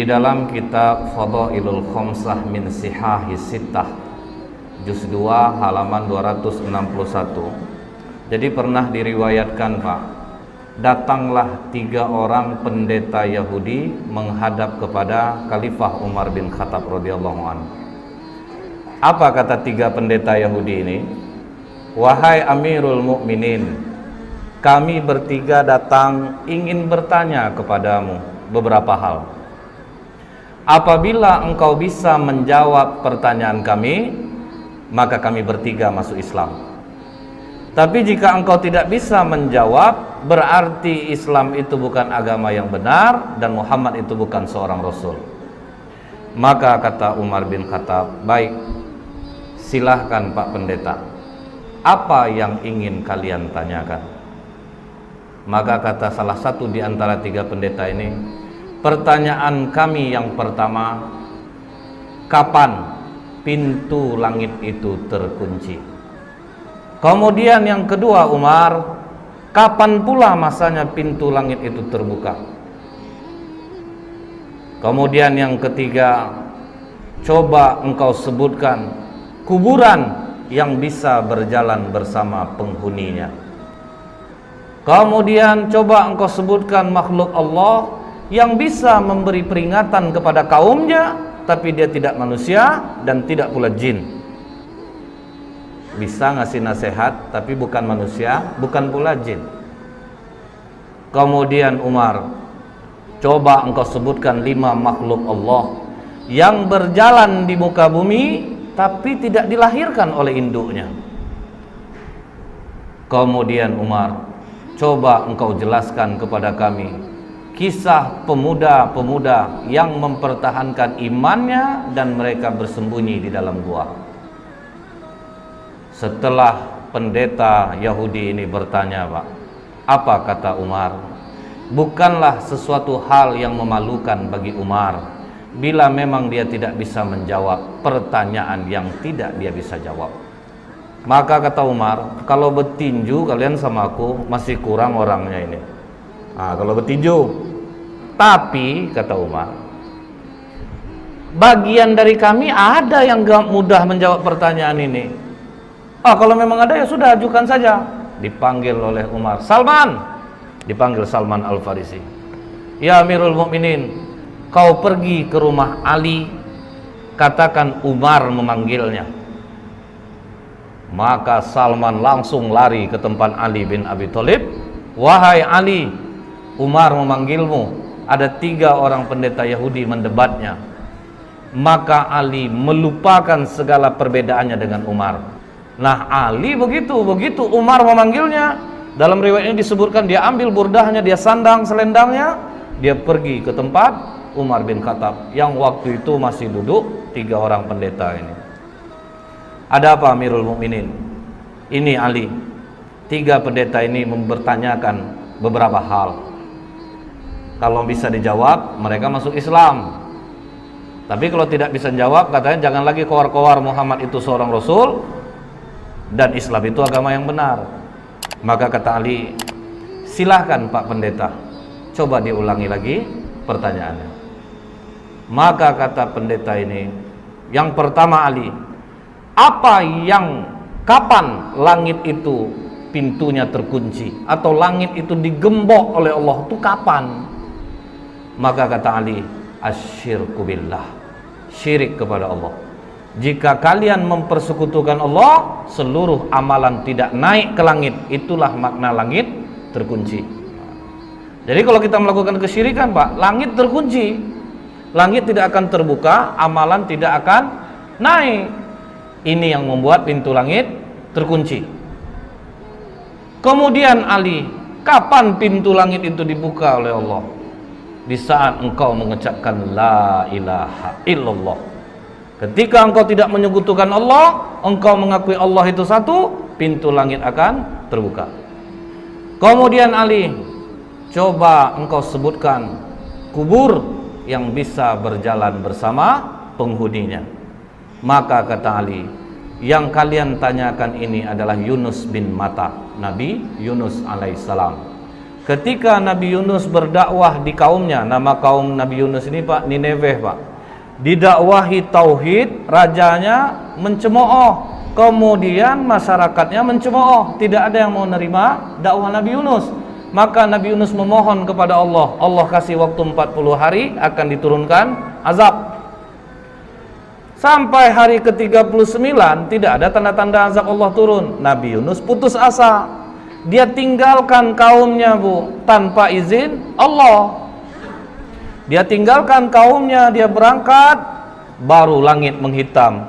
Di dalam kitab Fadailul Khamsah min Sihahi Sittah Juz 2 halaman 261. Jadi pernah diriwayatkan, Pak, datanglah 3 orang pendeta Yahudi menghadap kepada Khalifah Umar bin Khattab radhiyallahu anhu. Apa kata 3 pendeta Yahudi ini? Wahai Amirul Mukminin, kami bertiga datang ingin bertanya kepadamu beberapa hal. Apabila engkau bisa menjawab pertanyaan kami, maka kami bertiga masuk Islam. Tapi jika engkau tidak bisa menjawab, berarti Islam itu bukan agama yang benar dan Muhammad itu bukan seorang Rasul. Maka kata Umar bin Khattab, baik, silahkan Pak Pendeta, apa yang ingin kalian tanyakan? Maka kata salah satu di antara 3 pendeta ini, pertanyaan kami yang pertama, kapan pintu langit itu terkunci? Kemudian yang kedua, Umar, kapan pula masanya pintu langit itu terbuka? Kemudian yang ketiga, coba engkau sebutkan kuburan yang bisa berjalan bersama penghuninya. Kemudian coba engkau sebutkan makhluk Allah yang bisa memberi peringatan kepada kaumnya, tapi dia tidak manusia dan tidak pula jin. Bisa ngasih nasihat tapi bukan manusia, bukan pula jin. Kemudian Umar, coba engkau sebutkan 5 makhluk Allah yang berjalan di muka bumi tapi tidak dilahirkan oleh induknya. Kemudian Umar, coba engkau jelaskan kepada kami kisah pemuda-pemuda yang mempertahankan imannya dan mereka bersembunyi di dalam gua. Setelah pendeta Yahudi ini bertanya, Pak, apa kata Umar? Bukanlah sesuatu hal yang memalukan bagi Umar bila memang dia tidak bisa menjawab pertanyaan yang tidak dia bisa jawab. Maka kata Umar, kalau bertinju kalian sama aku masih kurang orangnya ini. Kalau bertinju. Tapi kata Umar, bagian dari kami ada yang gak mudah menjawab pertanyaan ini. Kalau memang ada ya sudah, ajukan saja. Dipanggil oleh Umar, Salman. Dipanggil Salman Al-Farisi. Ya Amirul Mukminin, kau pergi ke rumah Ali, katakan Umar memanggilnya. Maka Salman langsung lari ke tempat Ali bin Abi Thalib. Wahai Ali, Umar memanggilmu. Ada 3 orang pendeta Yahudi mendebatnya. Maka Ali melupakan segala perbedaannya dengan Umar. Nah, Ali begitu Umar memanggilnya, dalam riwayat ini disebutkan dia ambil burdahnya, dia sandang selendangnya, dia pergi ke tempat Umar bin Khattab yang waktu itu masih duduk 3 orang pendeta ini. Ada apa Amirul Mukminin? Ini Ali, 3 pendeta ini mempertanyakan beberapa hal. Kalau bisa dijawab, mereka masuk Islam. Tapi kalau tidak bisa jawab, katanya jangan lagi kowar-kowar Muhammad itu seorang Rasul dan Islam itu agama yang benar. Maka kata Ali, silahkan Pak Pendeta, coba diulangi lagi pertanyaannya. Maka kata pendeta ini, yang pertama Ali, kapan langit itu pintunya terkunci atau langit itu digembok oleh Allah, itu kapan? Maka kata Ali, asyirku billah, syirik kepada Allah. Jika kalian mempersekutukan Allah, seluruh amalan tidak naik ke langit. Itulah makna langit terkunci. Jadi kalau kita melakukan kesyirikan, Pak, langit terkunci. Langit tidak akan terbuka, amalan tidak akan naik. Ini yang membuat pintu langit terkunci. Kemudian Ali, kapan pintu langit itu dibuka oleh Allah? Di saat engkau mengucapkan la ilaha illallah. Ketika engkau tidak menyekutukan Allah, engkau mengakui Allah itu satu, pintu langit akan terbuka. Kemudian Ali, coba engkau sebutkan kubur yang bisa berjalan bersama penghuninya. Maka kata Ali, yang kalian tanyakan ini adalah Yunus bin Matta, Nabi Yunus alaihissalam. Ketika Nabi Yunus berdakwah di kaumnya, nama kaum Nabi Yunus ini Pak, Nineveh Pak, didakwahi tauhid, rajanya mencemooh, kemudian masyarakatnya mencemooh, tidak ada yang mau nerima dakwah Nabi Yunus. Maka Nabi Yunus memohon kepada Allah, Allah kasih waktu 40 hari akan diturunkan azab. Sampai hari ke-39 tidak ada tanda-tanda azab Allah turun. Nabi Yunus putus asa. Dia tinggalkan kaumnya Bu, tanpa izin Allah. Dia tinggalkan kaumnya, dia berangkat, baru langit menghitam.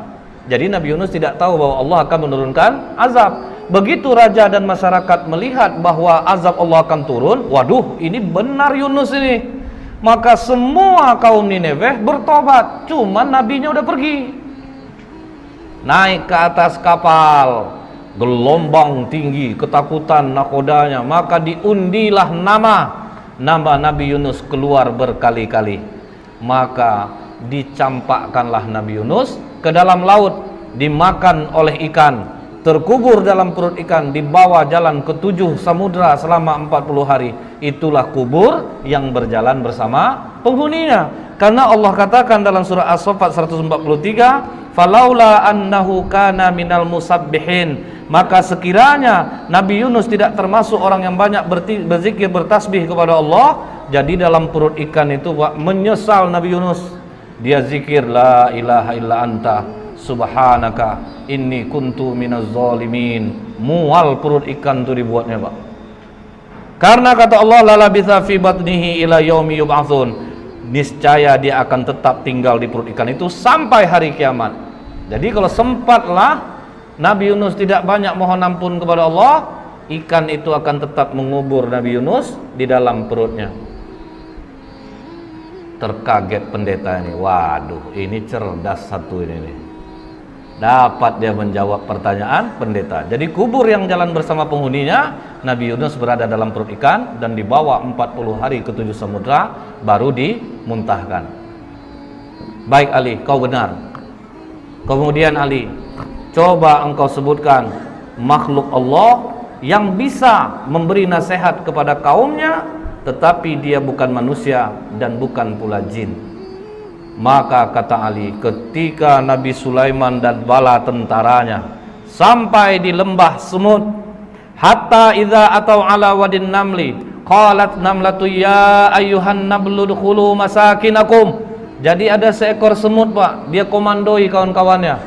Jadi Nabi Yunus tidak tahu bahwa Allah akan menurunkan azab. Begitu raja dan masyarakat melihat bahwa azab Allah akan turun, waduh, ini benar Yunus ini. Maka semua kaum Nineveh bertobat, cuman nabinya udah pergi. Naik ke atas kapal, gelombang tinggi, ketakutan nakodanya, maka diundilah nama Nabi Yunus keluar berkali-kali. Maka dicampakkanlah Nabi Yunus ke dalam laut, dimakan oleh ikan, terkubur dalam perut ikan, dibawa jalan ke 7 samudra selama 40 hari. Itulah kubur yang berjalan bersama penghuninya. Karena Allah katakan dalam surah As-Saffat 143, falaula annahu kana minal musabbihin, maka sekiranya Nabi Yunus tidak termasuk orang yang banyak berzikir, bertasbih kepada Allah, jadi dalam perut ikan itu menyesal Nabi Yunus. Dia zikir la ilaha illa anta subhanaka inni kuntu minaz zalimin. Mual perut ikan itu dibuatnya Pak. Karena kata Allah la labitha fi batnihi ila yaumi yub'atsun, niscaya dia akan tetap tinggal di perut ikan itu sampai hari kiamat. Jadi kalau sempatlah Nabi Yunus tidak banyak mohon ampun kepada Allah, ikan itu akan tetap mengubur Nabi Yunus di dalam perutnya. Terkaget pendeta ini, waduh ini cerdas satu ini nih. Dapat dia menjawab pertanyaan pendeta. Jadi kubur yang jalan bersama penghuninya, Nabi Yunus berada dalam perut ikan dan dibawa 40 hari ke 7 samudra baru dimuntahkan. Baik Ali, kau benar. Kemudian Ali, coba engkau sebutkan makhluk Allah yang bisa memberi nasihat kepada kaumnya tetapi dia bukan manusia dan bukan pula jin. Maka kata Ali, ketika Nabi Sulaiman dan bala tentaranya sampai di lembah semut, hatta idza atau ala wadin namli qalat namlatu ya ayyuhan nablu dkhulu masakinakum. Jadi ada seekor semut Pak, dia komandoi kawan-kawannya,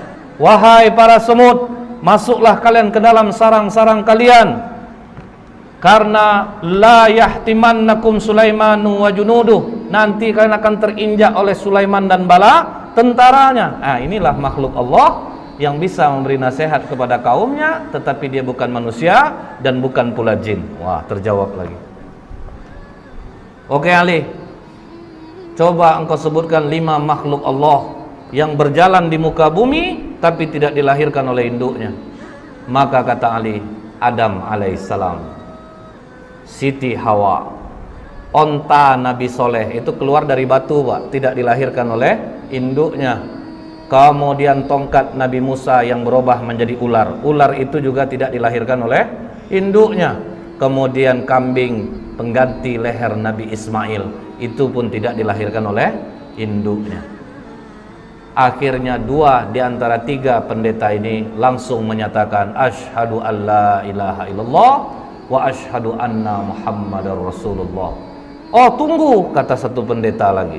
wahai para semut, masuklah kalian ke dalam sarang-sarang kalian, karena la yahtimannakum Sulaimanu wa junuduh, nanti kalian akan terinjak oleh Sulaiman dan bala tentaranya. Nah, inilah makhluk Allah yang bisa memberi nasihat kepada kaumnya tetapi dia bukan manusia dan bukan pula jin. Wah, terjawab lagi. Oke Ali, coba engkau sebutkan 5 makhluk Allah yang berjalan di muka bumi tapi tidak dilahirkan oleh induknya. Maka kata Ali, Adam alaihissalam, Siti Hawa, onta Nabi Soleh itu keluar dari batu Pak, tidak dilahirkan oleh induknya. Kemudian tongkat Nabi Musa yang berubah menjadi ular, ular itu juga tidak dilahirkan oleh induknya. Kemudian kambing pengganti leher Nabi Ismail, itu pun tidak dilahirkan oleh induknya. Akhirnya 2 di antara 3 pendeta ini langsung menyatakan asyhadu alla ilaha illallah wa asyhadu anna Muhammadar Rasulullah. Oh tunggu, kata satu pendeta lagi,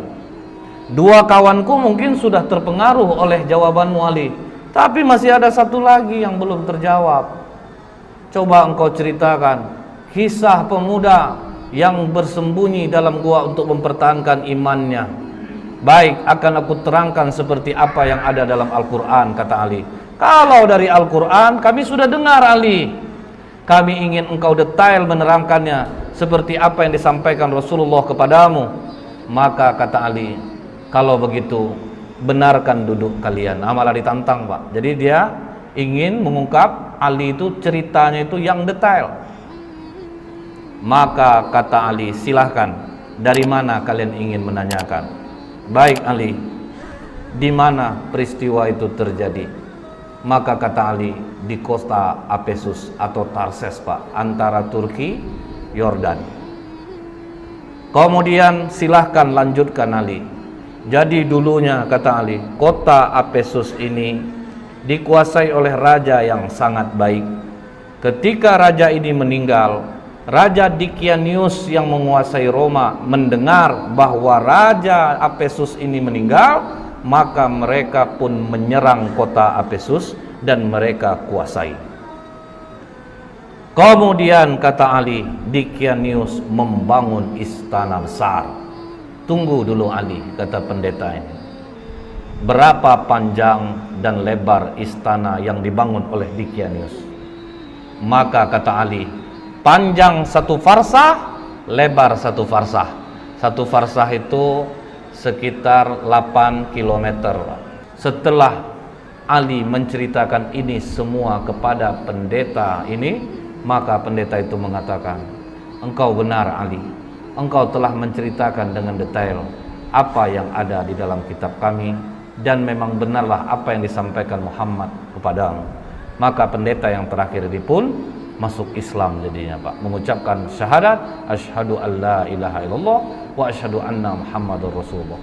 2 kawanku mungkin sudah terpengaruh oleh jawabanmu Ali, tapi masih ada satu lagi yang belum terjawab. Coba engkau ceritakan kisah pemuda yang bersembunyi dalam gua untuk mempertahankan imannya. Baik, akan aku terangkan seperti apa yang ada dalam Al-Quran, kata Ali. Kalau dari Al-Quran kami sudah dengar Ali, kami ingin engkau detail menerangkannya seperti apa yang disampaikan Rasulullah kepadamu. Maka kata Ali, kalau begitu benarkan duduk kalian. Malah ditantang Pak. Jadi dia ingin mengungkap Ali itu ceritanya itu yang detail. Maka kata Ali, silahkan, dari mana kalian ingin menanyakan? Baik Ali, di mana peristiwa itu terjadi? Maka kata Ali, di kota Apesus atau Tarses Pak, antara Turki, Yordan. Kemudian silahkan lanjutkan Ali. Jadi dulunya, kata Ali, kota Efesus ini dikuasai oleh raja yang sangat baik. Ketika raja ini meninggal, Raja Dikianius yang menguasai Roma mendengar bahwa Raja Efesus ini meninggal, maka mereka pun menyerang kota Efesus dan mereka kuasai. Kemudian kata Ali, Dikianius membangun istana besar. Tunggu dulu Ali, kata pendeta ini. Berapa panjang dan lebar istana yang dibangun oleh Dikianius? Maka kata Ali, panjang 1 farsah, lebar 1 farsah. 1 farsah itu sekitar 8 km. Setelah Ali menceritakan ini semua kepada pendeta ini, maka pendeta itu mengatakan, engkau benar Ali, engkau telah menceritakan dengan detail apa yang ada di dalam kitab kami, dan memang benarlah apa yang disampaikan Muhammad kepadamu. Maka pendeta yang terakhir ini pun masuk Islam jadinya, Pak, mengucapkan syahadat asyhadu alla ilaha illallah wa asyhadu anna Muhammadur Rasulullah.